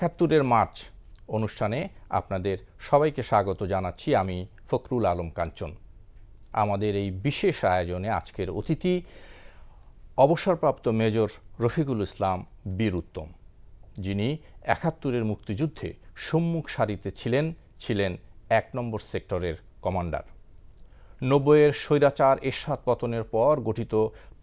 ৭১-এর March অনুষ্ঠানে আপনাদের সবাইকে স্বাগত জানাচ্ছি। আমি ফখরুল আলম কাঞ্চন। আমাদের এই বিশেষ আয়োজনে আজকের অতিথি অবসরপ্রাপ্ত মেজর রফিকুল ইসলাম বীর উত্তম, যিনি ৭১-এর মুক্তিযুদ্ধে সম্মুখ সারিতে ছিলেন ১ নম্বর সেক্টরের কমান্ডার। ৯০-এর স্বৈরাচার এরশাদ পতনের পর গঠিত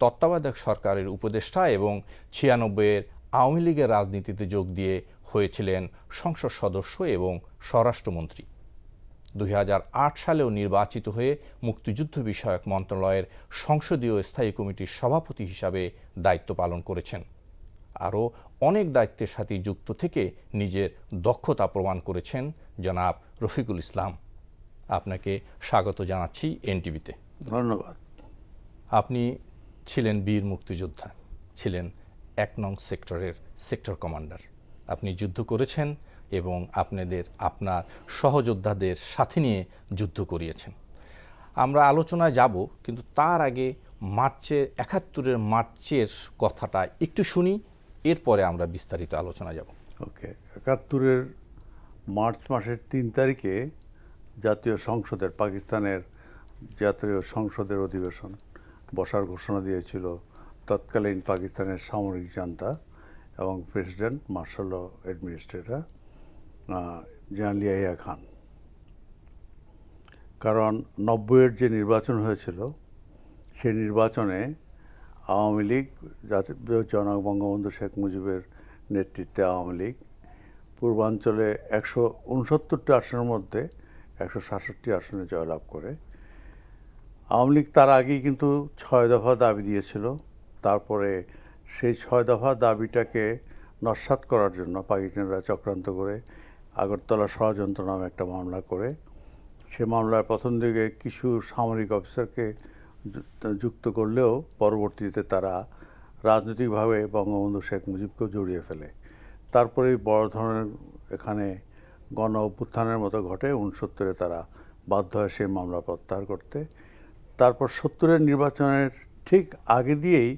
তত্ত্বাবধায়ক সরকারের উপদেষ্টা এবং ৯৬-এর আওয়ামী লীগের রাজনীতিতে যোগ দিয়ে হয়েছিলেন সংসদ সদস্য এবং স্বরাষ্ট্রমন্ত্রী। ২০০৮ সালেও নির্বাচিত হয়ে মুক্তিযুদ্ধ বিষয়ক মন্ত্রণালয়ের সংসদীয় স্থায়ী কমিটির সভাপতি হিসাবে দায়িত্ব পালন করেছেন। আরও অনেক দায়িত্বের সাথে যুক্ত থেকে নিজের দক্ষতা প্রমাণ করেছেন জনাব রফিকুল ইসলাম। আপনাকে স্বাগত জানাচ্ছি এনটিভিতে। ধন্যবাদ। আপনি ছিলেন বীর মুক্তিযোদ্ধা, ছিলেন ১ নং সেক্টরের সেক্টর কমান্ডার। আপনি যুদ্ধ করেছেন এবং আপনার সহযোদ্ধাদের সাথে নিয়ে যুদ্ধ করিয়েছেন। আমরা আলোচনায় যাব, কিন্তু তার আগে ৭১-এর মার্চের কথাটা একটু শুনি, এরপরে আমরা বিস্তারিত আলোচনা যাব। ওকে। ৭১-এর মার্চ মাসের ৩ তারিখে জাতীয় সংসদের, পাকিস্তানের জাতীয় সংসদের অধিবেশন বসার ঘোষণা দিয়েছিল তৎকালীন পাকিস্তানের সামরিক জান্তা এবং president martial law administrator general Yahya Khan. কারণ ৯০-এর যে নির্বাচন হয়েছিল সেই নির্বাচনে আওয়ামী লীগ, জাতীয় জনক বঙ্গবন্ধু শেখ মুজিবের নেতৃত্বে আওয়ামী লীগ পূর্বাঞ্চলে ১৬৯টা আসনের মধ্যে ১৬৭ আসনে জয়লাভ করে। আওয়ামী লীগ তার আগেই কিন্তু ৬ দফা দাবি দিয়েছিল। তারপরে সেই ৬ দফা দাবিটাকে নস্যাৎ করার জন্য পাকিস্তানিরা চক্রান্ত করে আগরতলা ষড়যন্ত্র নামে একটা মামলা করে, সে মামলার প্রথম দিকে কিছু সামরিক অফিসারকে যুক্ত করলেও পরবর্তীতে তারা রাজনৈতিকভাবে বঙ্গবন্ধু শেখ মুজিবকেও জড়িয়ে ফেলে। তারপরে বড় ধরনের এখানে গণ অভ্যুত্থানের মতো ঘটে। ৬৯-এ তারা বাধ্য হয় সেই মামলা প্রত্যাহার করতে। তারপর ৭০-এর নির্বাচনের ঠিক আগে দিয়েই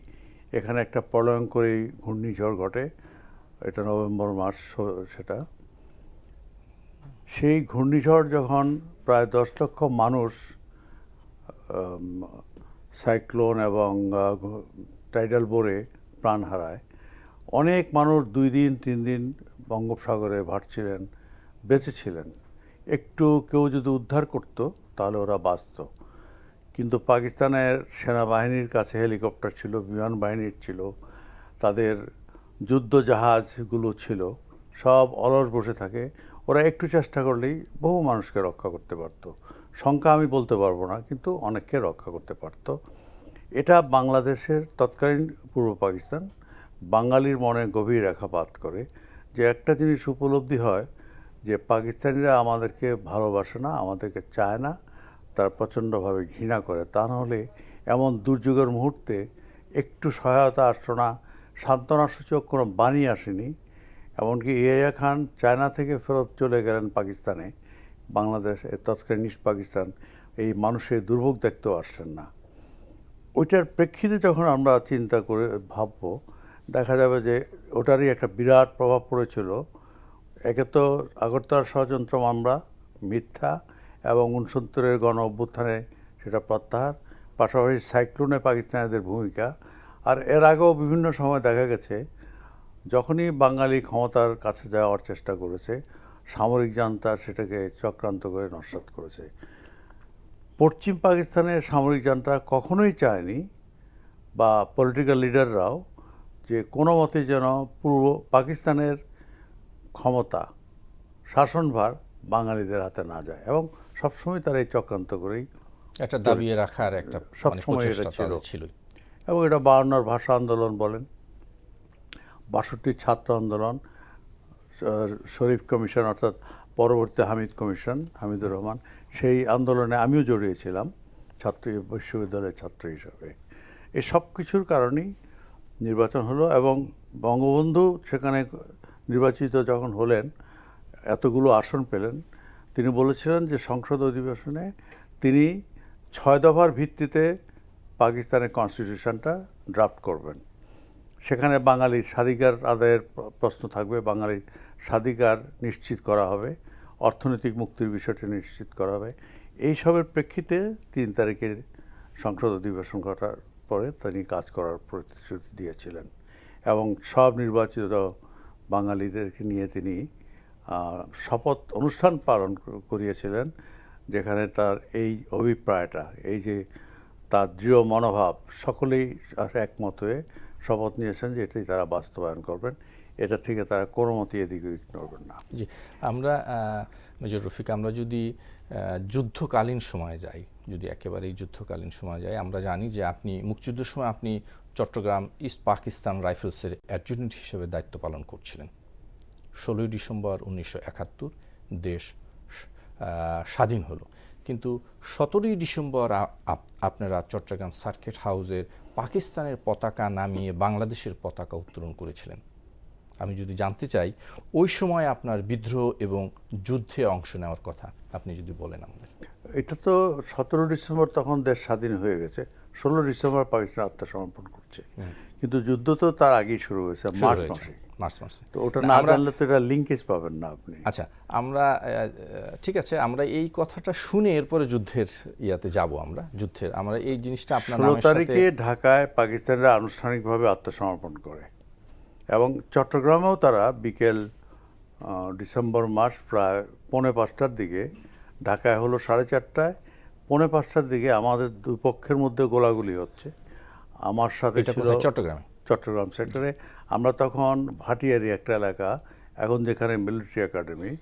এখানে একটা প্রলয়ঙ্করী ঘূর্ণিঝড় ঘটে। এটা নভেম্বর মাস সেটা। সেই ঘূর্ণিঝড় যখন প্রায় ১০ লক্ষ মানুষ সাইক্লোন এবং টাইডাল বোরে প্রাণ হারায়, অনেক মানুষ ২ দিন ৩ দিন বঙ্গোপসাগরে ভাসছিলেন, বেঁচে ছিলেন। একটু কেউ যদি উদ্ধার করত তাহলে ওরা বাঁচত। কিন্তু পাকিস্তানের সেনাবাহিনীর কাছে হেলিকপ্টার ছিল, বিমান বাহিনীর ছিল, তাদের যুদ্ধ জাহাজগুলো ছিল, সব অলস বসে থাকে। ওরা একটু চেষ্টা করলেই বহু মানুষকে রক্ষা করতে পারত। সংখ্যা আমি বলতে পারবো না, কিন্তু অনেককে রক্ষা করতে পারত। এটা বাংলাদেশের তৎকালীন পূর্ব পাকিস্তান বাঙালির মনে গভীর রেখাপাত করে যে একটা জিনিস উপলব্ধি হয় যে পাকিস্তানিরা আমাদেরকে ভালোবাসে না, আমাদেরকে চায় না, তারা প্রচণ্ডভাবে ঘৃণা করে। তা নাহলে এমন দুর্যোগের মুহূর্তে একটু সহায়তা আসতো না, সান্ত্বনাসূচক কোনো বাণী আসেনি। এমনকি ইয়াহিয়া খান চায়না থেকে ফেরত চলে গেলেন পাকিস্তানে, বাংলাদেশ তৎকালীন ইস্ট পাকিস্তান এই মানুষের দুর্ভোগ দেখতেও আসলেন না। ওইটার প্রেক্ষিতে যখন আমরা চিন্তা করে ভাববো, দেখা যাবে যে ওটারই একটা বিরাট প্রভাব পড়েছিল। একে তো আগরতলা ষড়যন্ত্র মামলা মিথ্যা এবং ৬৯-এর গণ অভ্যুত্থানে সেটা প্রত্যাহার, পাশাপাশি সাইক্লোনে পাকিস্তানিদের ভূমিকা। আর এর আগেও বিভিন্ন সময় দেখা গেছে যখনই বাঙালি ক্ষমতার কাছে যাওয়ার চেষ্টা করেছে, সামরিক জান্তা সেটাকে চক্রান্ত করে নস্যাৎ করেছে। পশ্চিম পাকিস্তানের সামরিক জান্তা কখনোই চায়নি, বা পলিটিক্যাল লিডাররাও, যে কোনো মতে যেন পূর্ব পাকিস্তানের ক্ষমতা, শাসনভার বাঙালিদের হাতে না যায়, এবং সবসময় তারা এই চক্রান্ত করেই একটা দাবিয়ে রাখার একটা সবসময় এটা ছিল। এবং এটা ৫২-র ভাষা আন্দোলন বলেন, ৬২-র ছাত্র আন্দোলন, শরীফ কমিশন অর্থাৎ পরবর্তী হামিদ কমিশন, হামিদুর রহমান, সেই আন্দোলনে আমিও জড়িয়েছিলাম ছাত্র বিশ্ববিদ্যালয়ের ছাত্র হিসাবে। এই সব কিছুর কারণেই নির্বাচন হলো এবং বঙ্গবন্ধু সেখানে নির্বাচিত যখন হলেন, এতগুলো আসন পেলেন, তিনি বলেছিলেন যে সংসদ অধিবেশনে তিনি ৬ দফার ভিত্তিতে পাকিস্তানের কনস্টিটিউশনটা ড্রাফট করবেন। সেখানে বাঙালির স্বাধিকার আদায়ের প্রশ্ন থাকবে, বাঙালির স্বাধিকার নিশ্চিত করা হবে, অর্থনৈতিক মুক্তির বিষয়টি নিশ্চিত করা হবে। এইসবের প্রেক্ষিতে 3 তারিখের সংসদ অধিবেশন ঘটার পরে তিনি কাজ করার প্রতিশ্রুতি দিয়েছিলেন এবং সব নির্বাচিত বাঙালিদেরকে নিয়ে তিনি শপথ অনুষ্ঠান পালন করিয়েছিলেন, যেখানে তার এই অভিপ্রায়টা, এই যে তার দৃঢ় মনোভাব, সকলেই একমত হয়ে শপথ নিয়েছেন যে এটাই তারা বাস্তবায়ন করবেন, এটা থেকে তারা কোনো মতেই এদিক ওদিক নড়বেন না। জি, আমরা মেজর রফিক, আমরা যদি যুদ্ধকালীন সময়ে যাই, যদি একেবারেই যুদ্ধকালীন সময় যাই, আমরা জানি যে আপনি মুক্তিযুদ্ধের সময় আপনি চট্টগ্রাম ইস্ট পাকিস্তান রাইফেলসের অ্যাডজুটেন্ট হিসেবে দায়িত্ব পালন করছিলেন। 16ই ডিসেম্বর 1971 দেশ স্বাধীন হলো, কিন্তু 17ই ডিসেম্বর আপনারা চট্টগ্রাম সার্কিট হাউসের পাকিস্তানের পতাকা নামিয়ে বাংলাদেশের পতাকা উত্তোলন করেছিলেন। আমি যদি জানতে চাই ওই সময় আপনার বিদ্রোহ এবং যুদ্ধে অংশ নেওয়ার কথা আপনি যদি বলেন আমাদের। এটা তো 17 ডিসেম্বর তখন দেশ স্বাধীন হয়ে গেছে, 16 ডিসেম্বর পাকিস্তান আত্মসমর্পণ করছে, কিন্তু যুদ্ধ তো তার আগেই শুরু হয়েছে মার্চ মাসে। তো ওটা না জানলে তো এটা লিঙ্কেজ পাবেন না আপনি। আচ্ছা, আমরা ঠিক আছে, আমরা এই কথাটা শুনে এরপরে যুদ্ধের ইয়াতে যাব। আমরা এই জিনিসটা আপনার 16 তারিখে ঢাকায় পাকিস্তানিরা আনুষ্ঠানিকভাবে আত্মসমর্পণ করে এবং চট্টগ্রামেও তারা বিকেল ডিসেম্বর মাস প্রায় 4:45টার দিকে, ঢাকায় হলো 4:30টায়, 4:45টার দিকে আমাদের দুই পক্ষের মধ্যে গোলাগুলি হচ্ছে। আমার সাথে ছিল চট্টগ্রাম সেক্টরে। আমরা তখন ভাটিয়ারি একটা এলাকা, এখন যেখানে মিলিটারি একাডেমি,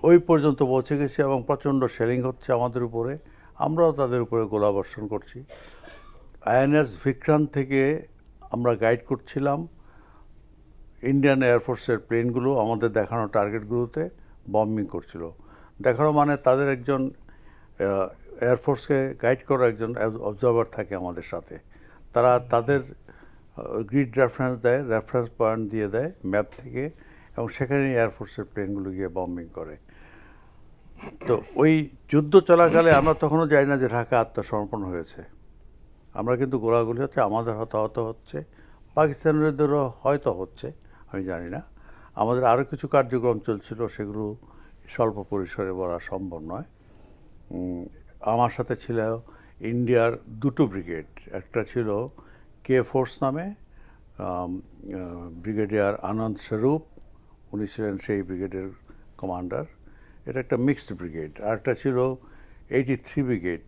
ওই পর্যন্ত পৌঁছে গেছি এবং প্রচণ্ড শেলিং হচ্ছে আমাদের উপরে, আমরাও তাদের উপরে গোলাবর্ষণ করছি। আইএনএস ভিক্রান্ত থেকে আমরা গাইড করছিলাম ইন্ডিয়ান এয়ারফোর্সের প্লেনগুলো আমাদের দেখানো টার্গেটগুলোতে বম্বিং করছিল। দেখানো মানে তাদের একজন এয়ারফোর্সকে গাইড করা একজন অবজারভার থাকে আমাদের সাথে, তারা তাদের গ্রিড রেফারেন্স দেয়, রেফারেন্স পয়েন্ট দিয়ে দেয় ম্যাপ থেকে, এবং সেখানে এয়ারফোর্সের প্লেনগুলো গিয়ে বম্বিং করে। তো ওই যুদ্ধ চলাকালে আমরা তখনও জানি না যে ঢাকা আত্মসমর্পণ হয়েছে। আমরা কিন্তু গোলাগুলি হচ্ছে, আমাদের হতাহত হচ্ছে, পাকিস্তানিদেরও হয়তো হচ্ছে, আমি জানি না। আমাদের আরও কিছু কার্যক্রম চলছিল, সেগুলো স্বল্প পরিসরে বলা সম্ভব নয়। আমার সাথে ছিল ইন্ডিয়ার 2টো ব্রিগেড, একটা ছিল কে ফোর্স নামে, ব্রিগেডিয়ার আনন্দ স্বরূপ, উনি ছিলেন সেই ব্রিগেডের কমান্ডার, এটা একটা মিক্সড ব্রিগেড। আর একটা ছিল 83 ব্রিগেড,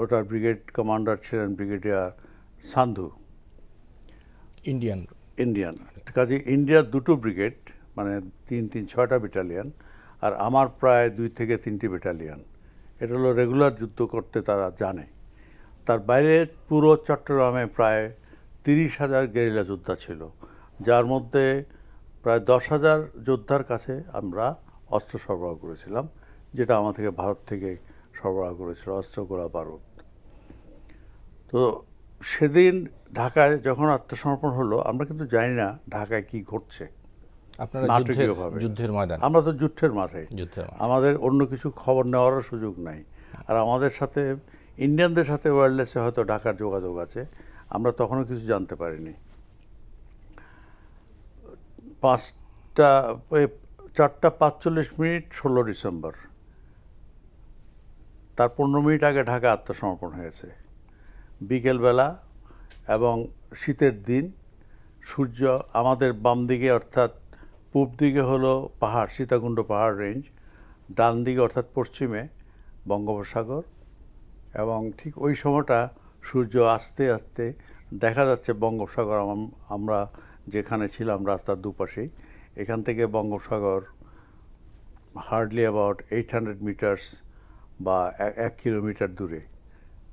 ওটার ব্রিগেড কমান্ডার ছিলেন ব্রিগেডিয়ার সান্ধু, ইন্ডিয়ান। কাজে ইন্ডিয়ার 2টো ব্রিগেড, মানে 6টা ব্যাটালিয়ন, আর আমার প্রায় 2 থেকে 3টি ব্যাটালিয়ন। এটা হলো রেগুলার যুদ্ধ করতে তারা জানে। তার বাইরে পুরো চট্টগ্রামে প্রায় 30,000 গেরিলা যোদ্ধা ছিল, যার মধ্যে প্রায় 10,000 যোদ্ধার কাছে আমরা অস্ত্র সরবরাহ করেছিলাম, যেটা আমাদেরকে ভারত থেকে সরবরাহ করেছিল অস্ত্র, গোলা, বারুদ। তো সেদিন ঢাকায় যখন আত্মসমর্পণ হলো, আমরা কিন্তু জানি না ঢাকায় কি ঘটছে। যুদ্ধের ময়দান, আমরা তো যুদ্ধের মাঠে, আমাদের অন্য কিছু খবর নেওয়ারও সুযোগ নাই। আর আমাদের সাথে ইন্ডিয়ানদের সাথে ওয়্যারলেসে হয়তো ঢাকার যোগাযোগ আছে, আমরা তখনও কিছু জানতে পারিনি। 4:45 16 ডিসেম্বর, তার 15 মিনিট আগে ঢাকা আত্মসমর্পণ হয়েছে। বিকেলবেলা এবং শীতের দিন, সূর্য আমাদের বাম দিকে অর্থাৎ পূব দিকে হলো পাহাড়, সীতাকুণ্ড পাহাড় রেঞ্জ, ডান দিকে অর্থাৎ পশ্চিমে বঙ্গোপসাগর, এবং ঠিক ওই সময়টা সূর্য আস্তে আস্তে দেখা যাচ্ছে বঙ্গোপসাগর। আমরা যেখানে ছিলাম রাস্তার দুপাশেই, এখান থেকে বঙ্গোপসাগর হার্ডলি অ্যাবাউট 800 মিটার্স বা 1 কিলোমিটার দূরে,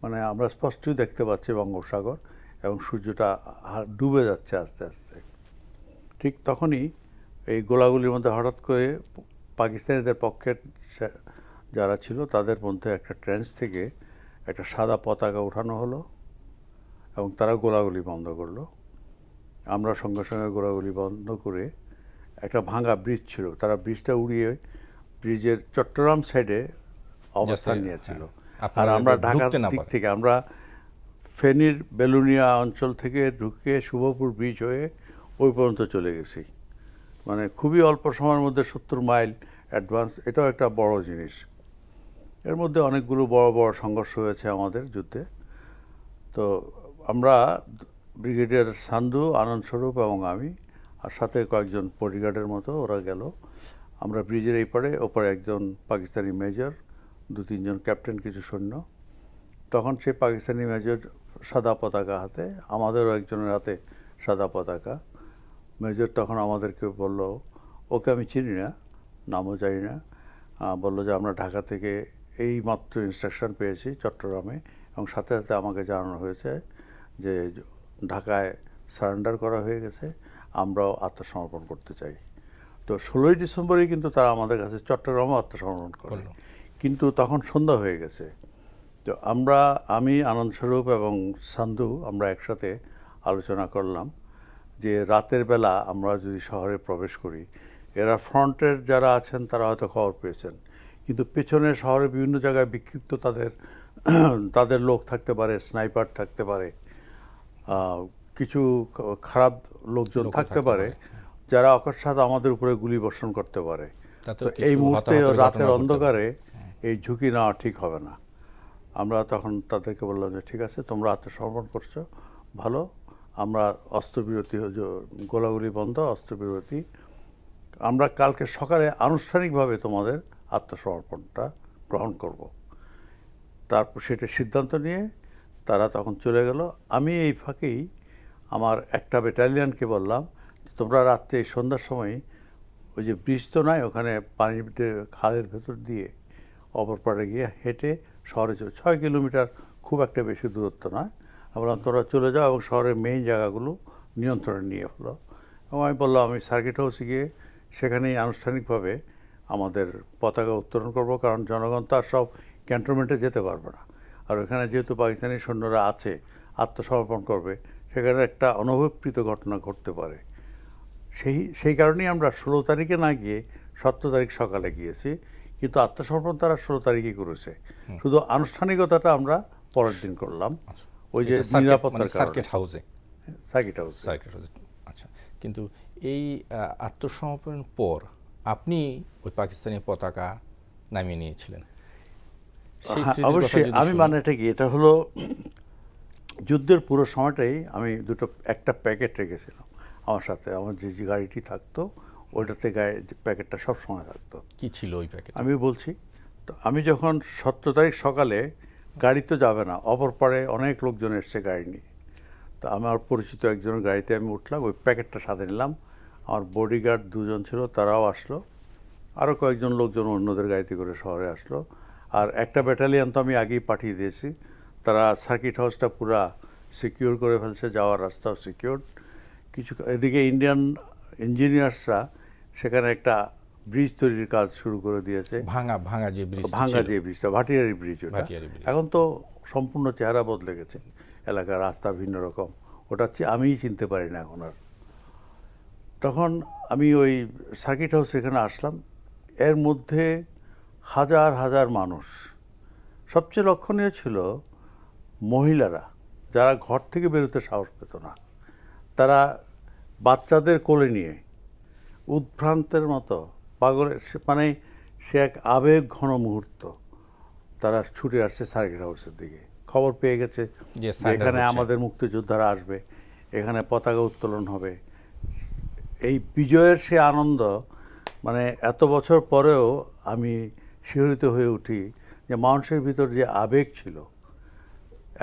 মানে আমরা স্পষ্টই দেখতে পাচ্ছি বঙ্গোপসাগর, এবং সূর্যটা ডুবে যাচ্ছে আস্তে আস্তে। ঠিক তখনই এই গোলাগুলির মধ্যে হঠাৎ করে পাকিস্তানিদের পক্ষের যারা ছিল তাদের মধ্যে একটা ট্রেঞ্চ থেকে একটা সাদা পতাকা উঠানো হলো এবং তারা গোলাগুলি বন্ধ করলো। আমরা সঙ্গে সঙ্গে গোলাগুলি বন্ধ করে, একটা ভাঙা ব্রিজ ছিল, তারা ব্রিজটা উড়িয়ে ব্রিজের চট্টগ্রাম সাইডে অবস্থান নিয়েছিল। আর আমরা ঢাকার দিক থেকে আমরা ফেনীর বেলুনিয়া অঞ্চল থেকে ঢুকে শুভপুর ব্রিজ হয়ে ওই পর্যন্ত চলে গেছি। মানে খুবই অল্প সময়ের মধ্যে 70 মাইল অ্যাডভান্স, এটাও একটা বড় জিনিস। এর মধ্যে অনেকগুলো বড় বড় সংঘর্ষ হয়েছে আমাদের যুদ্ধে। তো আমরা ব্রিগেডিয়ার সান্ধু, আনন্দ স্বরূপ এবং আমি, আর সাথে কয়েকজন বডিগার্ডের মতো ওরা গেল। আমরা ব্রিজের এই পারে, ওপারে একজন পাকিস্তানি মেজর, 2-3 জন ক্যাপ্টেন, কিছু সৈন্য। তখন সেই পাকিস্তানি মেজর সাদা পতাকা হাতে, আমাদেরও একজনের হাতে সাদা পতাকা। মেজর তখন আমাদেরকে বলল, ওকে আমি চিনি না, নামও জানি না, বলল যে আমরা ঢাকা থেকে এই মাত্র ইনস্ট্রাকশন পেয়েছি চট্টগ্রামে, এবং সাথে সাথে আমাকে জানানো হয়েছে যে ঢাকায় সারেন্ডার করা হয়ে গেছে, আমরাও আত্মসমর্পণ করতে চাই। তো 16ই ডিসেম্বরেই কিন্তু তারা আমাদের কাছে চট্টগ্রামও আত্মসমর্পণ করে, কিন্তু তখন সন্ধ্যা হয়ে গেছে। তো আমি, আনন্দ স্বরূপ এবং সান্ধু, আমরা একসাথে আলোচনা করলাম যে রাতের বেলা আমরা যদি শহরে প্রবেশ করি, এরা ফ্রন্টের যারা আছেন তারা হয়তো খবর পেয়েছেন, কিন্তু পেছনে শহরে বিভিন্ন জায়গায় বিক্ষিপ্ত তাদের লোক থাকতে পারে, স্নাইপার থাকতে পারে, কিছু খারাপ লোকজন থাকতে পারে, যারা অকস্মাৎ আমাদের উপরে গুলি বর্ষণ করতে পারে। তো এই মুহূর্তে রাতের অন্ধকারে এই ঝুঁকি নেওয়া ঠিক হবে না। আমরা তখন তাদেরকে বললাম যে ঠিক আছে, তোমরা আত্মসমর্পণ করছো, ভালো, আমরা অস্ত্রবিরতি, গোলাগুলি বন্ধ, অস্ত্রবিরতি, আমরা কালকে সকালে আনুষ্ঠানিকভাবে তোমাদের আত্মসমর্পণটা গ্রহণ করব। তারপর সেটা সিদ্ধান্ত নিয়ে তারা তখন চলে গেল। আমি এই ফাঁকেই আমার একটা ব্যাটালিয়নকে বললাম, তোমরা রাত্রে সন্ধ্যার সময় ওই যে ব্রিজ তো নাই, ওখানে পানির খালের ভেতর দিয়ে অপর পাড়ে গিয়ে হেঁটে শহরে 6 কিলোমিটার, খুব একটা বেশি দূরত্ব নয়। বললাম তোমরা চলে যাও এবং শহরের মেইন জায়গাগুলো নিয়ন্ত্রণে নিয়ে হলো। এবং আমি বললাম আমি সার্কিট হাউসে গিয়ে সেখানেই আনুষ্ঠানিকভাবে আমাদের পতাকা উত্তোলন করব, কারণ জনগণ তো আর সব ক্যান্টনমেন্টে যেতে পারবে না। আর ওখানে যেহেতু পাকিস্তানি সৈন্যরা আছে, আত্মসমর্পণ করবে, সেখানে একটা অনভিপ্রেত ঘটনা ঘটতে পারে। সেই কারণেই আমরা 16 তারিখে না গিয়ে 17 তারিখ সকালে গিয়েছি, কিন্তু আত্মসমর্পণ তারা 16 তারিখে করেছে। শুধু আনুষ্ঠানিকতাটা আমরা পরের দিন করলাম, ওই যে নিরাপত্তার সার্কিট হাউসে। Circuit house. আচ্ছা, কিন্তু এই আত্মসমর্পণের পর আপনি ওই পাকিস্তানি পতাকা নামিয়ে নিয়েছিলেন। অবশ্যই। আমি মানে এটা কি, এটা হলো যুদ্ধের পুরো সময়টাই আমি একটা প্যাকেট রেখেছিলাম আমার সাথে। আমার যে গাড়িটি থাকতো ওইটাতে প্যাকেটটা সব সময় থাকতো। কি ছিল ওই প্যাকেট? আমি বলছি, তো আমি যখন 17 তারিখ সকালে, গাড়ি তো যাবে না, অপর পাড়ে অনেক লোকজন এসছে গাড়ি নিয়ে, তো আমার পরিচিত একজনের গাড়িতে আমি উঠলাম, ওই প্যাকেটটা সাথে নিলাম। আমার বডিগার্ড 2 জন ছিল, তারাও আসলো, আরও কয়েকজন লোকজন অন্যদের গাড়িতে করে শহরে আসলো। আর একটা ব্যাটালিয়ন তো আমি আগেই পাঠিয়ে দিয়েছি, তারা সার্কিট হাউসটা পুরা সিকিউর করে ফেলছে, যাওয়ার রাস্তাও সিকিউর। এদিকে ইন্ডিয়ান ইঞ্জিনিয়ার্সরা সেখানে একটা ব্রিজ তৈরির কাজ শুরু করে দিয়েছে। ভাঙা যে ব্রিজটা, ভাটিয়ারি ব্রিজ। ওটা এখন তো সম্পূর্ণ চেহারা বদলে গেছে, এলাকার রাস্তা ভিন্ন রকম, ওটা আমিই চিনতে পারি না এখন আর। তখন আমি ওই সার্কিট হাউস এখানে আসলাম, এর মধ্যে হাজার হাজার মানুষ। সবচেয়ে লক্ষণীয় ছিল মহিলারা, যারা ঘর থেকে বেরোতে সাহস পেত না, তারা বাচ্চাদের কোলে নিয়ে উদ্ভ্রান্তের মতো পাগলের, মানে সে এক আবেগ ঘন মুহূর্ত, তারা ছুটে আসছে সার্কিট হাউসের দিকে। খবর পেয়ে গেছে যে এখানে আমাদের মুক্তিযোদ্ধারা আসবে, এখানে পতাকা উত্তোলন হবে। এই বিজয়ের সে আনন্দ, মানে এত বছর পরেও আমি শিহরিত হয়ে উঠি যে মানুষের ভিতর যে আবেগ ছিল,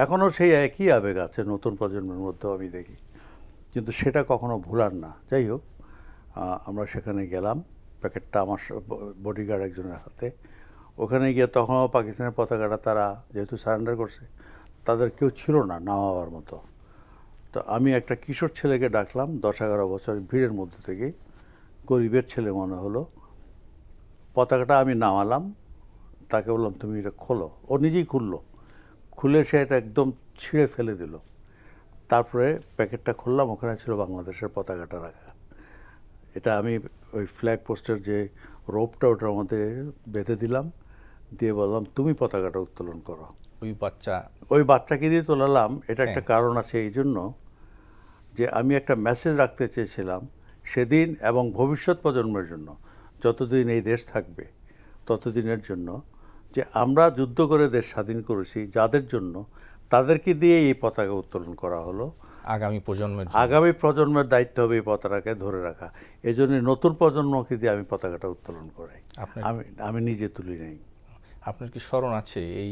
এখনও সেই একই আবেগ আছে নতুন প্রজন্মের মধ্যেও আমি দেখি, কিন্তু সেটা কখনো ভুলার না। যাই হোক, আমরা সেখানে গেলাম, প্যাকেটটা আমার বডিগার্ড একজনের হাতে। ওখানে গিয়ে তখনও পাকিস্তানের পতাকাটা তারা যেহেতু সারেন্ডার করছে, তাদের কেউ ছিল না নামাবার মতো। তো আমি একটা কিশোর ছেলেকে ডাকলাম, 10-11 বছর, ভিড়ের মধ্যে থেকে, গরিবের ছেলে মনে হলো। পতাকাটা আমি নামালাম, তাকে বললাম তুমি এটা খোলো। ও নিজেই খুলে সে এটা একদম ছিঁড়ে ফেলে দিল। তারপরে প্যাকেটটা খুললাম, ওখানে ছিল বাংলাদেশের পতাকাটা রাখা। এটা আমি ওই ফ্ল্যাগ পোস্টের যে রোপটা, ওটার মধ্যে বেঁধে দিলাম, দিয়ে বললাম তুমি পতাকাটা উত্তোলন করো। ওই বাচ্চা ওই বাচ্চাকে দিয়ে তোলালাম, এটা একটা হ্যাঁ। কারণ আছে এই জন্য যে আমি একটা মেসেজ রাখতে চেয়েছিলাম সেদিন এবং ভবিষ্যৎ প্রজন্মের জন্য, যতদিন এই দেশ থাকবে ততদিনের জন্য, যে আমরা যুদ্ধ করে দেশ স্বাধীন করেছি যাদের জন্য, তাদেরকে দিয়ে এই পতাকা উত্তোলন করা হলো। আগামী প্রজন্মের জন্য। আগামী প্রজন্মের দায়িত্ব হবে এই পতাকাকে ধরে রাখা। এই জন্য নতুন প্রজন্মকে দিয়ে আমি পতাকাটা উত্তোলন করাই। আপনার আমি নিজে তুলি নাই। আপনার কি স্মরণ আছে এই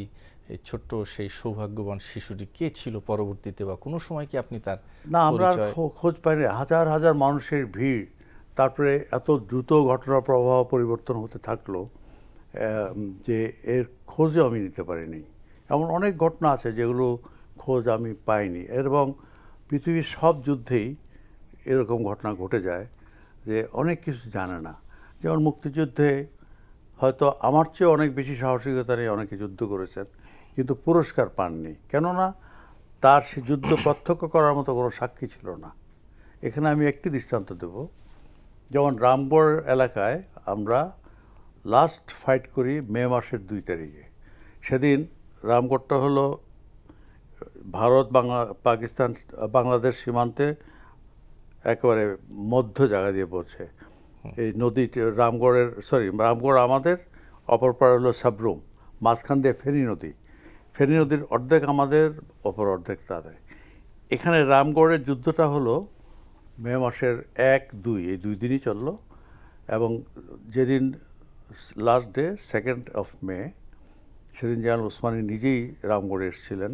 এই ছোট্ট সেই সৌভাগ্যবান শিশুটি কে ছিল পরবর্তীতে, বা কোনো সময় কি আপনি তার না, আমরা আর পরিচয়? খোঁজ পাইনি। হাজার হাজার মানুষের ভিড়, তারপরে এত দ্রুত ঘটনার প্রবাহ পরিবর্তন হতে থাকলো যে এর খোঁজও আমি নিতে পারিনি। এমন অনেক ঘটনা আছে যেগুলো খোঁজ আমি পাইনি। এবং পৃথিবীর সব যুদ্ধেই এরকম ঘটনা ঘটে যায় যে অনেক কিছু জানে না। যেমন মুক্তিযুদ্ধে হয়তো আমার চেয়ে অনেক বেশি সাহসিকতা নিয়ে অনেকে যুদ্ধ করেছেন, কিন্তু পুরস্কার পাননি, কেননা তার সে যুদ্ধ প্রত্যক্ষ করার মতো কোনো সাক্ষী ছিল না। এখানে আমি একটি দৃষ্টান্ত দেব। যেমন রামগড় এলাকায় আমরা লাস্ট ফাইট করি মে মাসের 2 তারিখে। সেদিন রামগড়টা হলো ভারত পাকিস্তান বাংলাদেশ সীমান্তে একেবারে মধ্য জায়গা দিয়ে পড়ছে। এই নদীটি রামগড় আমাদের, অপর পার হলো সাবরুম, মাঝখান দিয়ে ফেনী নদী। ফেনী নদীর অর্ধেক আমাদের, অপর অর্ধেক তাদের। এখানে রামগড়ের যুদ্ধটা হলো মে মাসের 1-2, এই 2 দিনই চললো। এবং যেদিন last day 2nd of May, সেদিন জেনারেল ওসমানী নিজেই রামগড়ে এসেছিলেন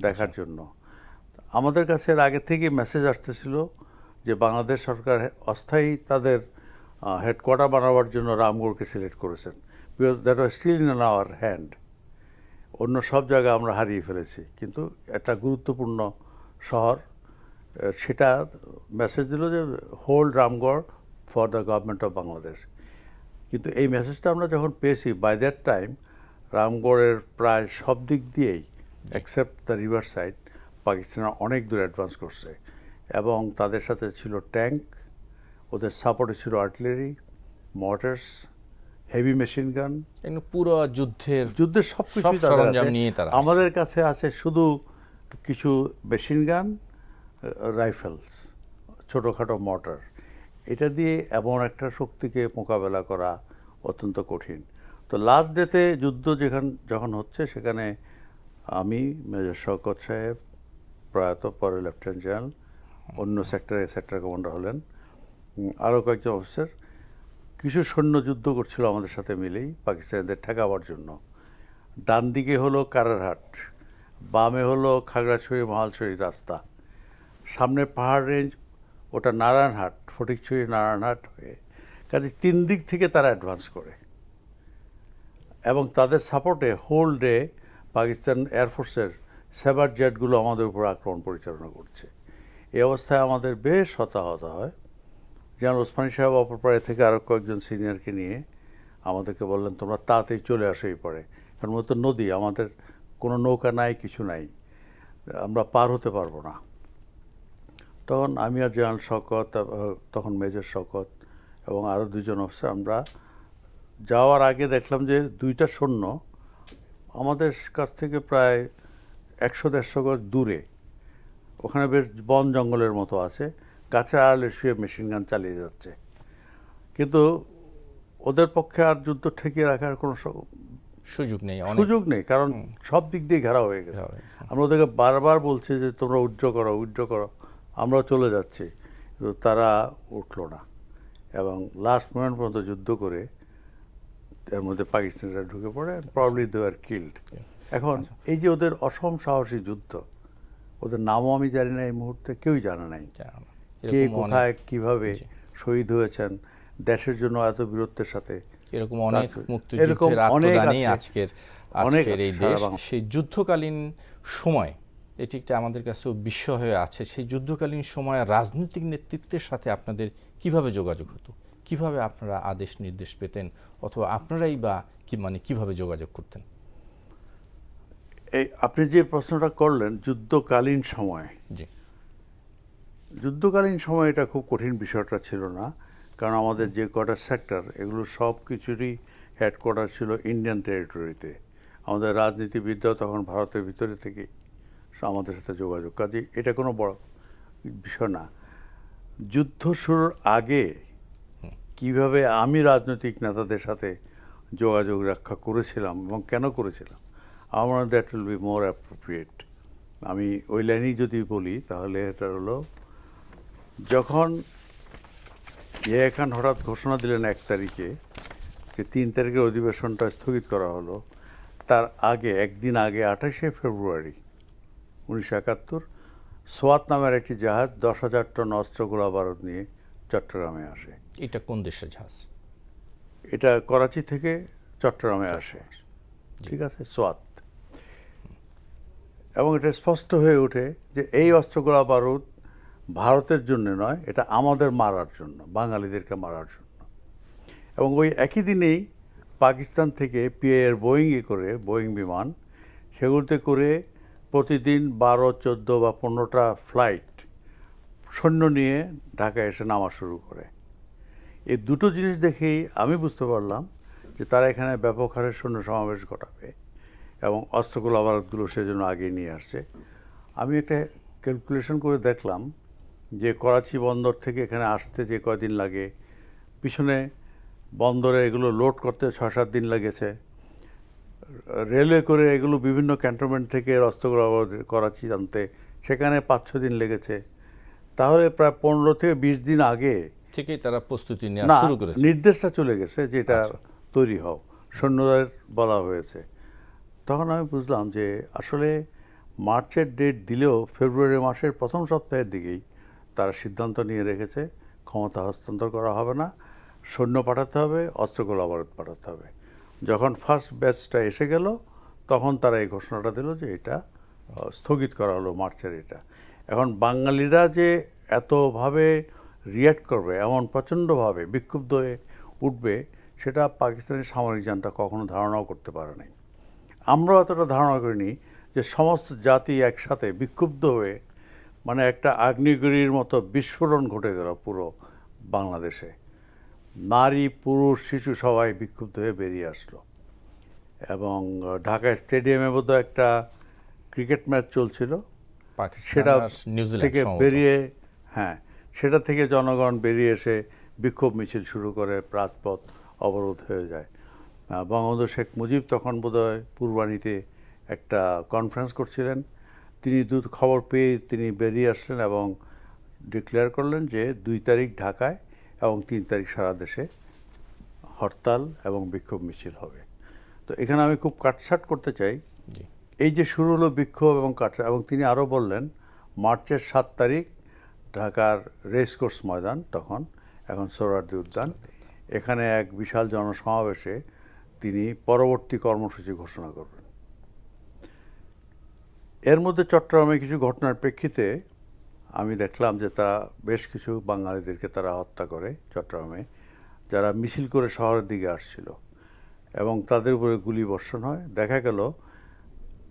দেখার জন্য। আমাদের কাছে এর আগে থেকেই মেসেজ আসতেছিল যে বাংলাদেশ সরকার অস্থায়ী তাদের হেডকোয়ার্টার বানাবার জন্য রামগড়কে সিলেক্ট করেছেন, because that was still in our hand. অন্য সব জায়গা আমরা হারিয়ে ফেলেছি, কিন্তু একটা গুরুত্বপূর্ণ শহর, সেটা মেসেজ দিল যে hold Ramgarh for the government of Bangladesh. কিন্তু এই মেসেজটা আমরা যখন পেয়েছি, বাই দ্যাট টাইম রামগড়ের প্রায় সব দিক দিয়েই এক্সেপ্ট দ্য রিভার সাইড পাকিস্তানের অনেক দূর অ্যাডভান্স করছে। এবং তাদের সাথে ছিল ট্যাঙ্ক, ওদের সাপোর্টে ছিল artillery, Mortars, heavy machine gun. পুরো যুদ্ধের সব সব কিছুই সরঞ্জাম নিয়ে তারা আসছে। আমাদের কাছে আছে শুধু কিছু মেশিন গান, রাইফেলস, ছোটোখাটো মর্টার। এটা দিয়ে এমন একটা শক্তিকে মোকাবেলা করা অত্যন্ত কঠিন। তো লাস্ট ডেতে যুদ্ধ যখন হচ্ছে, সেখানে আমি, মেজর শওকত সাহেব, প্রয়াত পরে লেফটেন্যান্ট জেনারেল, অন্য সেক্টর কমান্ডার হলেন, আরও কয়েকজন অফিসার, কিছু সৈন্য যুদ্ধ করছিল আমাদের সাথে মিলেই পাকিস্তানিদের ঠেকাবার জন্য। ডান দিকে হলো কারারহাট, বামে হলো খাগড়াছড়ি মহালছড়ি রাস্তা, সামনে পাহাড় রেঞ্জ, ওটা নারায়ণহাট, ফটিকছড়ি নারায়ণহাট হয়ে। কাজে 3 দিক থেকে তারা অ্যাডভান্স করে, এবং তাদের সাপোর্টে হোল ডে পাকিস্তান এয়ারফোর্সের সেবার জেটগুলো আমাদের উপর আক্রমণ পরিচালনা করছে। এই অবস্থায় আমাদের বেশ হতাহত হয়। জেনারেল ওসমানী সাহেব অপরপাড়ে থেকে আরও কয়েকজন সিনিয়রকে নিয়ে আমাদেরকে বললেন, তোমরা তাড়াতাড়ি চলে আসো এই পারে, কারণ মূলত নদী, আমাদের কোনো নৌকা নাই, কিছু নাই, আমরা পার হতে পারবো না। তখন আমি আর জেনারেল শওকত, তখন মেজর শওকত এবং আরও 2জন অফিসার, আমরা যাওয়ার আগে দেখলাম যে 2টা সৈন্য আমাদের কাছ থেকে প্রায় 100-150 গজ দূরে, ওখানে বেশ বন জঙ্গলের মতো আছে, গাছের আড়ালে শুয়ে মেশিন গান চালিয়ে যাচ্ছে। কিন্তু ওদের পক্ষে আর যুদ্ধ ঠেকিয়ে রাখার কোনো সুযোগ নেই, কারণ সব দিক দিয়ে ঘেরা হয়ে গেছে। আমরা ওদেরকে বারবার বলছি যে তোমরা উইথড্র করো, আমরাও চলে যাচ্ছি, কিন্তু তারা উঠলো না। এবং লাস্ট মোমেন্ট পর্যন্ত যুদ্ধ করে এর মধ্যে পাকিস্তানিরা ঢুকে পড়ে, প্রবাবলি দে আর কিল্ড। এখন এই যে ওদের অসম সাহসী যুদ্ধ, ওদের নামও আমি জানি না এই মুহূর্তে, কেউই জানা নাই কে কোথায় কিভাবে শহীদ হয়েছেন দেশের জন্য এত বীরত্বের সাথে। এরকম অনেক মুক্তিযুদ্ধের আত্মদানই আজকের এই দেশ। সেই যুদ্ধকালীন সময় এটি একটা আমাদের কাছেও বিস্ময় হয়ে আছে। সেই যুদ্ধকালীন সময়ে রাজনৈতিক নেতৃত্বের সাথে আপনাদের কিভাবে যোগাযোগ হতো, কিভাবে আপনারা আদেশ নির্দেশ পেতেন, অথবা আপনারাই বা কিভাবে যোগাযোগ করতেন? এই আপনি যে প্রশ্নটা করলেন, যুদ্ধকালীন সময়, যুদ্ধকালীন সময় এটা খুব কঠিন বিষয়টা ছিল না, কারণ আমাদের যে কটা সেক্টর, এগুলো সব কিছুরই হেডকোয়ার্টার ছিল ইন্ডিয়ান টেরিটরিতে। আমাদের রাজনীতিবিদরাও তখন ভারতের ভিতরে থেকে আমাদের সাথে যোগাযোগ, কাজে এটা কোনো বড় বিষয় না। যুদ্ধ শুরুর আগে কিভাবে আমি রাজনৈতিক নেতাদের সাথে যোগাযোগ রক্ষা করেছিলাম এবং কেন করেছিলাম, আমার that will be more appropriate. আমি ওই লাইনেই যদি বলি তাহলে এটা হলো, যখন ইয়ে খান হঠাৎ ঘোষণা দিলেন 1 তারিখে যে 3 তারিখের অধিবেশনটা স্থগিত করা হলো, তার আগে একদিন আগে 28শে ফেব্রুয়ারি 1971 সোয়াত নামের একটি জাহাজ 10,000 টন অস্ত্র গোলা বারুদ নিয়ে চট্টগ্রামে আসে। এটা কোন দেশের জাহাজ? এটা করাচি থেকে চট্টগ্রামে আসে, ঠিক আছে, সোয়াত। এবং এটা স্পষ্ট হয়ে ওঠে যে এই অস্ত্রগোলা বারুদ ভারতের জন্য নয়, এটা আমাদের মারার জন্য, বাঙালিদেরকে মারার জন্য। এবং ওই একই দিনেই পাকিস্তান থেকে পিএর বোয়িং বিমান, সেগুলোতে করে প্রতিদিন 12, 14 বা 15টা ফ্লাইট সৈন্য নিয়ে ঢাকায় এসে নামা শুরু করে। এই দুটো জিনিস দেখেই আমি বুঝতে পারলাম যে তারা এখানে ব্যাপক হারে সৈন্য সমাবেশ ঘটাবে এবং অস্ত্রগুলো বারুদগুলো সেজন্য আগিয়ে নিয়ে আসছে। আমি একটা ক্যালকুলেশন করে দেখলাম যে করাচি বন্দর থেকে এখানে আসতে যে কয়দিন লাগে, পিছনে বন্দরে এগুলো লোড করতে 6-7 দিন লেগেছে, রেলওয়ে করে এগুলো বিভিন্ন ক্যান্টনমেন্ট থেকে অস্ত্রগুলো করাচি আনতে সেখানে 5-6 দিন লেগেছে। তাহলে প্রায় 15 থেকে 20 দিন আগে থেকেই তারা প্রস্তুতি নেওয়া না, শুরু করেছে। নির্দেশটা চলে গেছে যে এটা তৈরি হও, সৈন্যদের বলা হয়েছে। তখন আমি বুঝলাম যে আসলে মার্চের ডেট দিলেও ফেব্রুয়ারি মাসের প্রথম সপ্তাহের দিকেই তারা সিদ্ধান্ত নিয়ে রেখেছে ক্ষমতা হস্তান্তর করা হবে না, সৈন্য পাঠাতে হবে, অস্ত্রগুলো বারুদ পাঠাতে হবে। যখন ফার্স্ট ব্যাচটা এসে গেল তখন তারা এই ঘোষণাটা দিল যে এটা স্থগিত করা হলো মার্চের। এটা এখন বাঙালিরা যে এতভাবে রিয়্যাক্ট করবে, এমন প্রচণ্ডভাবে বিক্ষুব্ধ হয়ে উঠবে, সেটা পাকিস্তানের সামরিক জান্তা কখনো ধারণাও করতে পারে নাই। আমরাও এতটা ধারণা করিনি যে সমস্ত জাতি একসাথে বিক্ষুব্ধ হয়ে, মানে একটা আগ্নেয়গিরির মতো বিস্ফোরণ ঘটে গেল পুরো বাংলাদেশে। নারী, পুরুষ, শিশু সবাই বিক্ষুব্ধ হয়ে বেরিয়ে আসলো। এবং ঢাকা স্টেডিয়ামে বোধহয় একটা ক্রিকেট ম্যাচ চলছিল, পাকিস্তান সেটা আর নিউজিল্যান্ড থেকে সম্ভবত। বেরিয়ে, হ্যাঁ, সেটা থেকে জনগণ বেরিয়ে এসে বিক্ষোভ মিছিল শুরু করে, রাজপথ অবরোধ হয়ে যায়। বঙ্গবন্ধু শেখ মুজিব তখন বোধহয় পূর্বাণীতে একটা কনফারেন্স করছিলেন, তিনি খবর পেয়ে তিনি বেরিয়ে আসলেন এবং ডিক্লেয়ার করলেন যে 2 তারিখ ঢাকায় এবং 3 তারিখ সারা দেশে হরতাল এবং বিক্ষোভ মিছিল হবে। তো এখানে আমি খুব কাটছাট করতে চাই, জি। এই যে শুরু হলো বিক্ষোভ এবং এবং তিনি আরও বললেন মার্চের 7 তারিখ ঢাকার রেসকোর্স ময়দান, তখন এখন সোহরাওয়ার্দী উদ্যান, এখানে এক বিশাল জনসমাবেশে তিনি পরবর্তী কর্মসূচি ঘোষণা করবেন। এর মধ্যে চট্টগ্রামে কিছু ঘটনার প্রেক্ষিতে আমি দেখলাম যে তারা বেশ কিছু বাঙালিদেরকে তারা হত্যা করে চট্টগ্রামে, যারা মিছিল করে শহরের দিকে আসছিল, এবং তাদের উপরে গুলি বর্ষণ হয়। দেখা গেল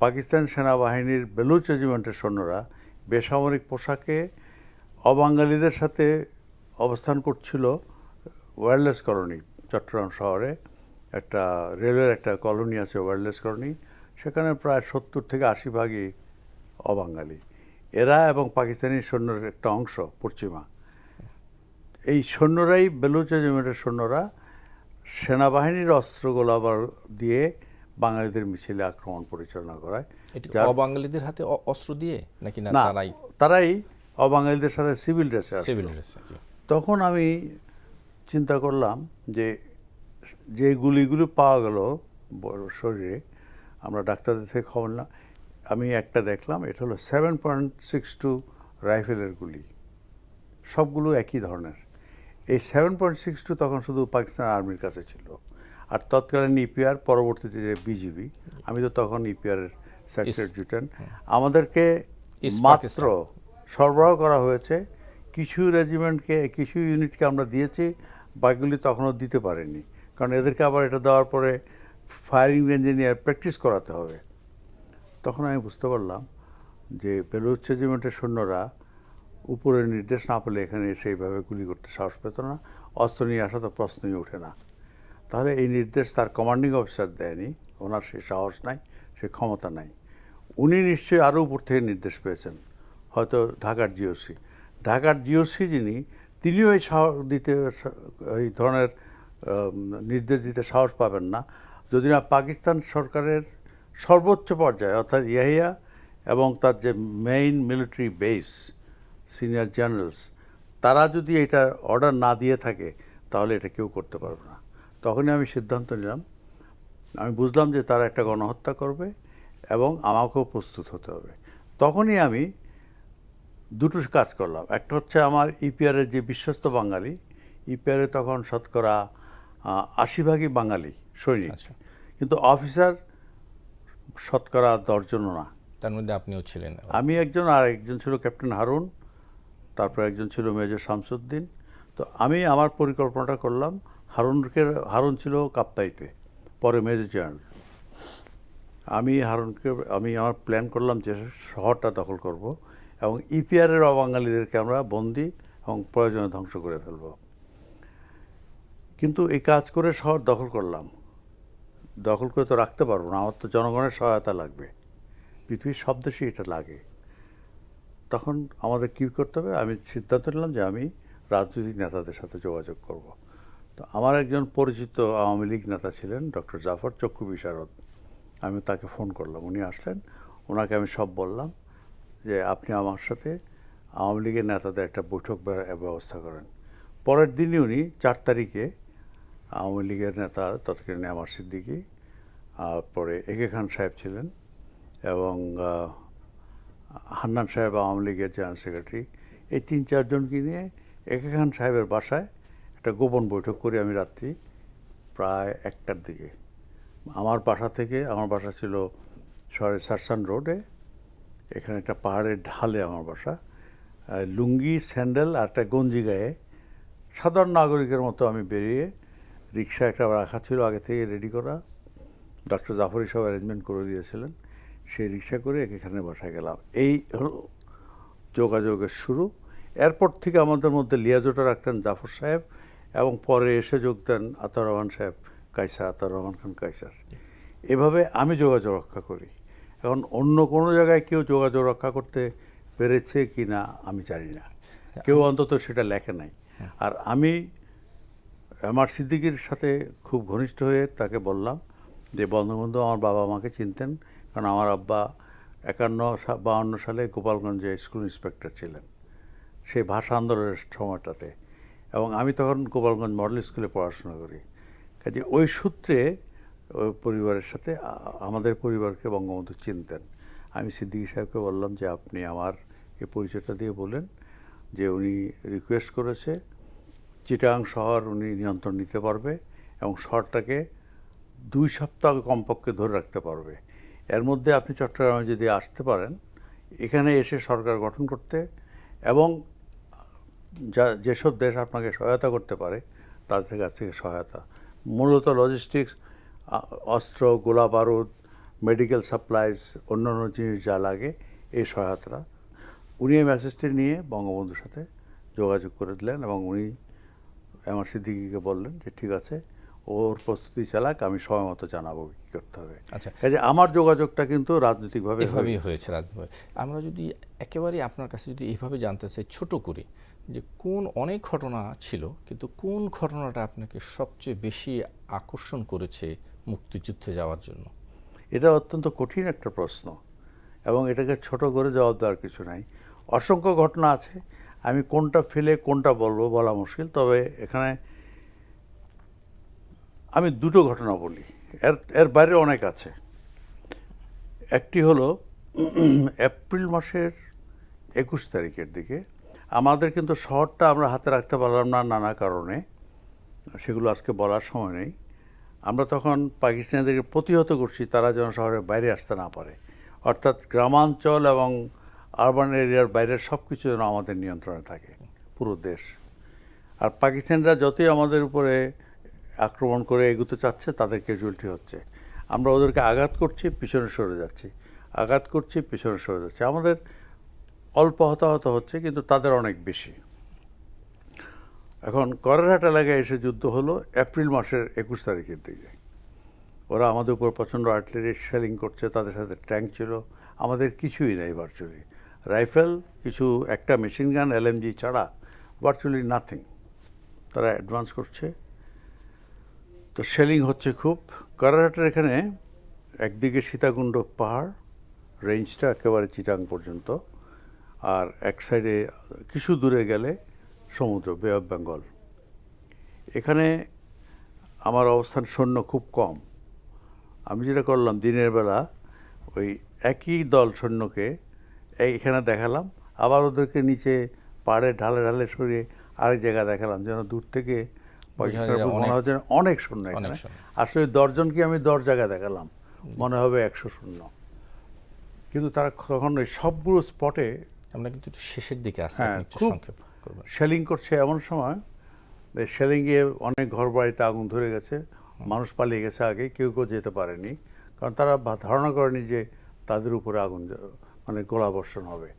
পাকিস্তান সেনাবাহিনীর বেলুচ রেজিমেন্টের সৈন্যরা বেসামরিক পোশাকে অবাঙালিদের সাথে অবস্থান করছিল ওয়্যারলেস কলোনি। চট্টগ্রাম শহরে একটা রেলের একটা কলোনি আছে ওয়্যারলেস কলোনি, সেখানে প্রায় 70 থেকে 80 ভাগই অবাঙালি। এরা এবং পাকিস্তানি সৈন্যের একটা অংশ পশ্চিমা, এই সৈন্যরাই, বেলুচ রেজিমেন্টের সৈন্যরা সেনাবাহিনীর অস্ত্রগুলো দিয়ে বাঙালিদের মিছিলে আক্রমণ পরিচালনা করায়। অবাঙালিদের হাতে অস্ত্র দিয়ে নাকি না? না, তারাই তারাই অবাঙালিদের সাথে সিভিল ড্রেসে সিভিল আসলো। ড্রেসে। তখন আমি চিন্তা করলাম যে যে গুলিগুলো পাওয়া গেল শরীরে, আমরা ডাক্তারদের থেকে খবর না, আমি একটা দেখলাম, এটা হলো 7.62 রাইফেলের গুলি, সবগুলো একই ধরনের। এই 7.62 তখন শুধু পাকিস্তান আর্মির কাছে ছিল, আর তৎকালীন ইপিআর, পরবর্তীতে যে বিজিবি, আমি তো তখন ইপিআরের সেক্টর অ্যাডজুটেন্ট, আমাদেরকে মাত্র সরবরাহ করা হয়েছে কিছু রেজিমেন্টকে, কিছু ইউনিটকে আমরা দিয়েছি, বাকিগুলি তখনও দিতে পারেনি, কারণ এদেরকে আবার এটা দেওয়ার পরে ফায়ারিং রেঞ্জে নিয়ে প্র্যাকটিস করাতে হবে। তখন আমি বুঝতে পারলাম যে বেলুচ রেজিমেন্টের সৈন্যরা উপরের নির্দেশ না পেলে এখানে সেইভাবে গুলি করতে সাহস পেত না, অস্ত্র নিয়ে আসা তো প্রশ্নই ওঠে না। তাহলে এই নির্দেশ তার কমান্ডিং অফিসার দেয়নি, ওনার সে সাহস নাই, সে ক্ষমতা নাই। উনি নিশ্চয়ই আরও উপর থেকে নির্দেশ পেয়েছেন, হয়তো ঢাকার জিওসি যিনি, তিনিও এই সাহস দিতে, এই ধরনের নির্দেশ দিতে সাহস পাবেন না যদি না পাকিস্তান সরকারের সর্বোচ্চ পর্যায়ে অর্থাৎ ইয়াহিয়া এবং তার যে main military base senior generals তারা যদি এটা অর্ডার না দিয়ে থাকে তাহলে এটা কেউ করতে পারবে না। তখনই আমি সিদ্ধান্ত নিলাম, আমি বুঝলাম যে তারা একটা গণহত্যা করবে এবং আমাকেও প্রস্তুত হতে হবে। তখনই আমি দুটো কাজ করলাম। একটা হচ্ছে আমার ইপিআরের যে বিশ্বস্ত বাঙালি, ইপিআরে তখন শতকরা ৮০ ভাগই বাঙালি সৈনিক, কিন্তু অফিসার শতকরা ১০ জনও না। তার মধ্যে আপনিও ছিলেন। আমি একজন, আর একজন ছিল ক্যাপ্টেন হারুন, তারপর একজন ছিল মেজর শামসুদ্দিন। তো আমি আমার পরিকল্পনাটা করলাম, হারুন ছিল কাপ্তাইতে, পরে মেজর জেনারেল। আমি আমার প্ল্যান করলাম যে শহরটা দখল করব এবং ইপিআরের অবাঙালিদেরকে আমরা বন্দি এবং প্রয়োজনে ধ্বংস করে ফেলব। কিন্তু এই কাজ করে শহর দখল করলাম, দখল করে তো রাখতে পারবো না, আমার তো জনগণের সহায়তা লাগবে, পৃথিবীর সব দেশেই এটা লাগে। তখন আমাদের কী করতে হবে, আমি সিদ্ধান্ত নিলাম যে আমি রাজনৈতিক নেতাদের সাথে যোগাযোগ করব। তো আমার একজন পরিচিত আওয়ামী লীগ নেতা ছিলেন ডক্টর জাফর, চক্ষু বিশারদ। আমি তাকে ফোন করলাম, উনি আসলেন, ওনাকে আমি সব বললাম যে আপনি আমার সাথে আওয়ামী লীগের নেতাদের একটা বৈঠক ব্যবস্থা করেন। পরের দিনই উনি ৪ তারিখে আওয়ামী লীগের নেতা তৎকালীন আমার সিদ্দিকী, পরে একে খান সাহেব ছিলেন এবং হান্নান সাহেব আওয়ামী লীগের জেনারেল সেক্রেটারি, এই ৩-৪ জনকে নিয়ে একে খান সাহেবের বাসায় একটা গোপন বৈঠক করি আমি রাত্রি প্রায় ১টার দিকে। আমার বাসা ছিল শহরের সারসান রোডে, এখানে একটা পাহাড়ের ঢালে আমার বাসা। লুঙ্গি, স্যান্ডেল আর একটা গঞ্জি গায়ে সাধারণ নাগরিকের মতো আমি বেরিয়ে, রিক্সা একটা রাখা ছিল আগে থেকে রেডি করা, ডক্টর জাফরি সব অ্যারেঞ্জমেন্ট করে দিয়েছিলেন, সেই রিক্সা করে এখানে বাসায় গেলাম। এই হলো যোগাযোগের শুরু। এরপর থেকে আমাদের মধ্যে লিয়াজোটা রাখতেন জাফর সাহেব এবং পরে এসে যোগ দেন আতাউর রহমান সাহেব, আতাউর রহমান খান কায়সার। এভাবে আমি যোগাযোগ রক্ষা করি। এখন অন্য কোনো জায়গায় কেউ যোগাযোগ রক্ষা করতে পেরেছে কি না আমি জানি না, কেউ অন্তত সেটা লেখে নাই। আর আমি আমার সিদ্দিকীর সাথে খুব ঘনিষ্ঠ হয়ে তাকে বললাম যে বঙ্গবন্ধু আমার বাবা মাকে চিনতেন, কারণ আমার আব্বা 51-52 সালে গোপালগঞ্জে স্কুল ইন্সপেক্টর ছিলেন সেই ভাষা আন্দোলনের সময়টাতে, এবং আমি তখন গোপালগঞ্জ মডেল স্কুলে পড়াশোনা করি। কাজে ওই সূত্রে ওই পরিবারের সাথে আমাদের পরিবারকে বঙ্গবন্ধু চিনতেন। আমি সিদ্দিকী সাহেবকে বললাম যে আপনি আমার এই পরিচয়টা দিয়ে বলেন যে উনি রিকোয়েস্ট করেছে চিটাগাং শহর উনি নিয়ন্ত্রণ নিতে পারবে এবং শহরটাকে 2 সপ্তাহ কমপক্ষে ধরে রাখতে পারবে। এর মধ্যে আপনি চট্টগ্রামে যদি আসতে পারেন, এখানে এসে সরকার গঠন করতে এবং যেসব দেশ আপনাকে সহায়তা করতে পারে তাদের কাছ থেকে সহায়তা, মূলত লজিস্টিক্স, অস্ত্র, গোলা বারুদ, মেডিকেল সাপ্লাইজ, অন্যান্য জিনিস যা লাগে এই সহায়তাটা। উনি এই মেসেজটি নিয়ে বঙ্গবন্ধুর সাথে যোগাযোগ করে দিলেন এবং উনি আমার সিদ্দিকীকে বললেন যে ঠিক আছে, ওর প্রস্তুতি চালাক, আমি সময় মতো জানাবো কী করতে হবে। আচ্ছা, কাজে আমার যোগাযোগটা কিন্তু রাজনৈতিকভাবে এভাবেই হয়েছে। রাজনৈতিক আমরা যদি একেবারে আপনার কাছে যদি এইভাবে জানতে চাই ছোট করে, যে অনেক ঘটনা ছিল, কিন্তু কোন ঘটনাটা আপনাকে সবচেয়ে বেশি আকর্ষণ করেছে মুক্তিযুদ্ধে যাওয়ার জন্য? এটা অত্যন্ত কঠিন একটা প্রশ্ন এবং এটাকে ছোট করে জবাব দেওয়ার কিছু নাই। অসংখ্য ঘটনা আছে, আমি কোনটা ফেলে কোনটা বলবো বলা মুশকিল। তবে এখানে আমি 2টো ঘটনা বলি, এর বাইরে অনেক আছে। একটি হলো এপ্রিল মাসের 21 তারিখের দিকে আমাদের কিন্তু শহরটা আমরা হাতে রাখতে পারলাম না নানা কারণে, সেগুলো আজকে বলার সময় নেই। আমরা তখন পাকিস্তানিদেরকে প্রতিহত করছি তারা যেন শহরের বাইরে আসতে না পারে, অর্থাৎ গ্রামাঞ্চল এবং আরবান এরিয়ার বাইরের সব কিছু যেন আমাদের নিয়ন্ত্রণে থাকে, পুরো দেশ। আর পাকিস্তানিরা যতই আমাদের উপরে আক্রমণ করে এগোতে চাচ্ছে তাদের ক্যাজুয়ালিটি হচ্ছে, আমরা ওদেরকে আঘাত করছি, পিছনে সরে যাচ্ছি, আঘাত করছি, পিছনে সরে যাচ্ছি। আমাদের অল্প হতাহত হচ্ছে কিন্তু তাদের অনেক বেশি। এখন করেরহাট এলাকায় এসে যুদ্ধ হলো এপ্রিল মাসের 21 তারিখের দিকে। ওরা আমাদের উপর প্রচণ্ড আর্টিলারি শেলিং করছে, তাদের সাথে ট্যাঙ্ক ছিল, আমাদের কিছুই নেই ভার্চুয়ালি। রাইফেল কিছু, একটা মেশিন গান LMG ছাড়া ভার্চুয়ালি নাথিং। তারা অ্যাডভান্স করছে, তো শেলিং হচ্ছে খুব। কারারহাটের এখানে একদিকে সীতাকুণ্ড পাহাড় রেঞ্জটা একেবারে চিটাং পর্যন্ত, আর এক সাইডে কিছু দূরে গেলে সমুদ্র, বে অফ বেঙ্গল। এখানে আমার অবস্থান সৈন্য খুব কম। আমি যেটা করলাম, দিনের বেলা ওই একই দল সৈন্যকে এইখানে দেখালাম, আবার ওদেরকে নিচে পাহাড়ে ঢালে ঢালে সরিয়ে আরেক জায়গায় দেখালাম, যেন দূর থেকে পাকিস্তানের উপর মনে হচ্ছে অনেক সৈন্য এখানে। আসলে 10 জনকে আমি 10 জায়গায় দেখালাম, মনে হবে 100 সৈন্য। কিন্তু তারা তখন ওই সবগুলো স্পটে, আমরা কিন্তু একটু শেষের দিকে আসছি, হ্যাঁ, আপনি একটু খুব সংক্ষেপ করবেন। শেলিং করছে। এমন সময় শেলিংয়ে অনেক ঘর বাড়িতে আগুন ধরে গেছে, মানুষ পালিয়ে গেছে আগে, কেউ কেউ যেতে পারেনি, কারণ তারা ধারণা করেনি যে তাদের উপরে আগুন মানে গোলাবর্ষণ হবে।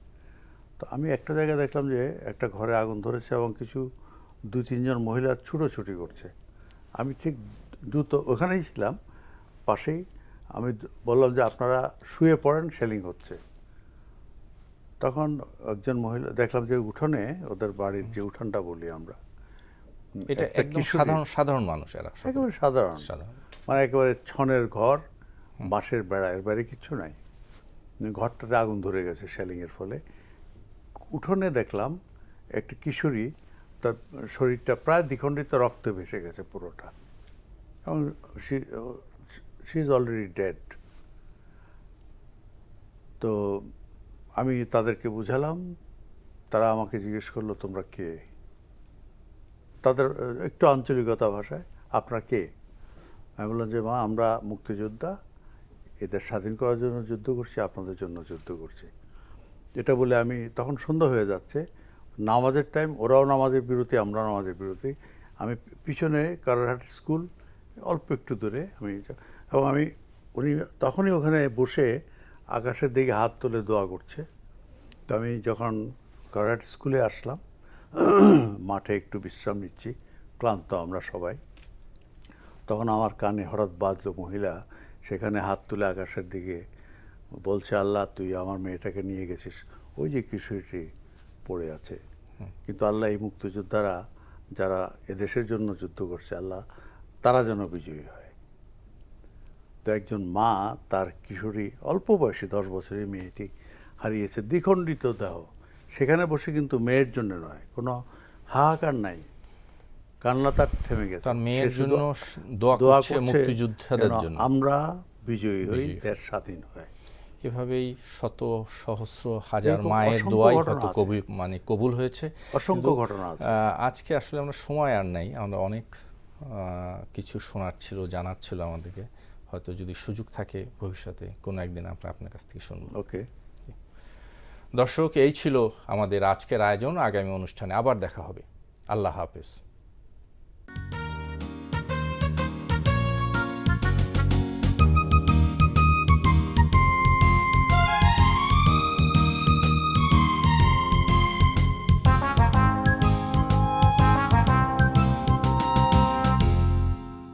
তো আমি একটা জায়গায় দেখলাম যে একটা ঘরে আগুন ধরেছে এবং কিছু 2-3 জন মহিলা ছুটোছুটি করছে। আমি ঠিক দ্রুত ওখানেই ছিলাম পাশেই, আমি বললাম যে আপনারা শুয়ে পড়েন, শেলিং হচ্ছে। তখন একজন মহিলা দেখলাম যে উঠোনে, ওদের বাড়ির যে উঠানটা বলি আমরা, এটা একটা একদম কিশোরী, সাধারণ মানুষ, এরা সব একেবারে সাধারণ, মানে একেবারে ছনের ঘর, বাঁশের বেড়া, এর বাইরে কিচ্ছু নাই। ঘরটাতে আগুন ধরে গেছে শেলিংয়ের ফলে। উঠোনে দেখলাম একটা কিশোরী, তার শরীরটা প্রায় দ্বিখণ্ডিত, রক্তে ভেসে গেছে পুরোটা, এবং শি ইজ অলরেডি ডেড। তো আমি তাদেরকে বুঝালাম, তারা আমাকে জিজ্ঞেস করলো তোমরা কে। তাদের একটু আঞ্চলিকতা ভাষায়, আপনারা কে? আমি বললাম যে মা, আমরা মুক্তিযোদ্ধা, এদের স্বাধীন করার জন্য যুদ্ধ করছি, আপনাদের জন্য যুদ্ধ করছি। এটা বলে আমি, তখন সন্ধ্যা হয়ে যাচ্ছে, নামাজের টাইম, ওরাও নামাজের বিরতি, আমরাও নামাজের বিরতি। আমি পিছনে কারারহাট স্কুল অল্প একটু দূরে এবং উনি তখনই ওখানে বসে আকাশের দিকে হাত তুলে দোয়া করছে। তো আমি যখন কারারহাট স্কুলে আসলাম, মাঠে একটু বিশ্রাম নিচ্ছি, ক্লান্ত আমরা সবাই, তখন আমার কানে হঠাৎ বাজলো, মহিলা সেখানে হাত তুলে আকাশের দিকে বলছে, আল্লাহ তুই আমার মেয়েটাকে নিয়ে গেছিস, ওই যে কিশোরীটি পড়ে আছে, কিন্তু আল্লাহ এই মুক্তিযোদ্ধারা যারা এদেশের জন্য যুদ্ধ করছে, আল্লাহ তারা যেন বিজয়ী হয়। তো একজন মা তার কিশোরী, অল্প বয়সী 10 বছরের মেয়েটি হারিয়েছে, দ্বিখণ্ডিত দেহ, সেখানে বসে, কিন্তু মেয়ের জন্য নয়, কোনো হাহাকার নাই, কান্না তার থেমে গেছে, তার মেয়ের জন্য দোয়া করছে, করছে মুক্তিযোদ্ধাদের জন্য আমরা বিজয়ী হই, দেশ স্বাধীন হয়। এভাবেই শত সহস্র হাজার এরকম মায়ের অসংখ্য দোয়াই ঘটনা হয়তো আছে। কবুল হয়েছে। অসংখ্য ঘটনা আছে। আজকে আসলে আমরা সময় আর নাই, আমরা অনেক কিছু শোনার ছিল, জানার ছিল আমাদেরকে, হয়তো যদি সুযোগ থাকে ভবিষ্যতে কোনো একদিন আমরা আপনার কাছ থেকে শুনবো। ওকে। দর্শক, এই ছিল আমাদের আজকের আয়োজন। আগামী অনুষ্ঠানে আবার দেখা হবে। আল্লাহ হাফেজ।